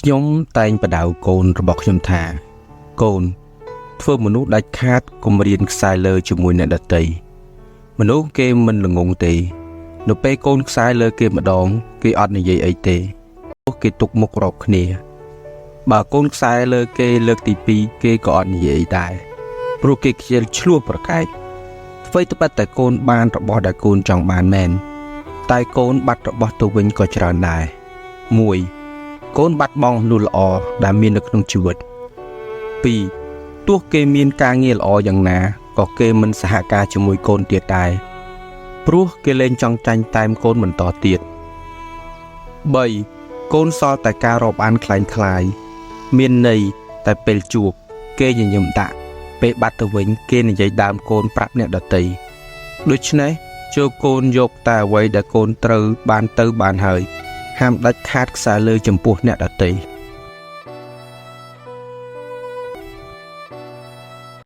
ខ្ញុំតែងបដៅកូនរបស់ខ្ញុំថាកូនធ្វើមនុស្សដាច់ខាតកុំរៀនខ្សែលើជាមួយអ្នកដទៃមនុស្សគេមិនល្ងងទេនៅពេលកូនខ្សែលើគេម្ដងគេអត់និយាយអីទេគេទុកមុខរកគ្នាបើកូនខ្សែលើគេលើកទី2គេក៏អត់និយាយដែរព្រោះគេខ្ជិលឆ្លោះប្រកែកអ្វីត្បិតតែកូនបានរបស់ដែលកូនចង់បានមែនតែកូនបាត់របស់ទៅវិញក៏ច្រើនដែរ1កូនបាត់បង់មនុស្សល្អដែលមាននៅក្នុងជីវិត2ទោះគេមានការងារល្អយ៉ាងណាក៏គេមិនសហការជាមួយកូនទៀតដែរព្រោះគេលែងចង់ចាញ់តែមកូនបន្តទៀត3កូនសល់តែការរាប់អានคล้ายៗមានន័យតែពេលជួបគេញញឹមដាក់ពេលបាត់ទៅវិញគេនិយាយដើមកូនប្រាប់អ្នកដទៃដូច្នេះចូលកូនយកតែអ្វីដែលកូនត្រូវបានទៅបានហើយហាមដាច់ខាតខ្សែលើចំពោះអ្នកដទៃ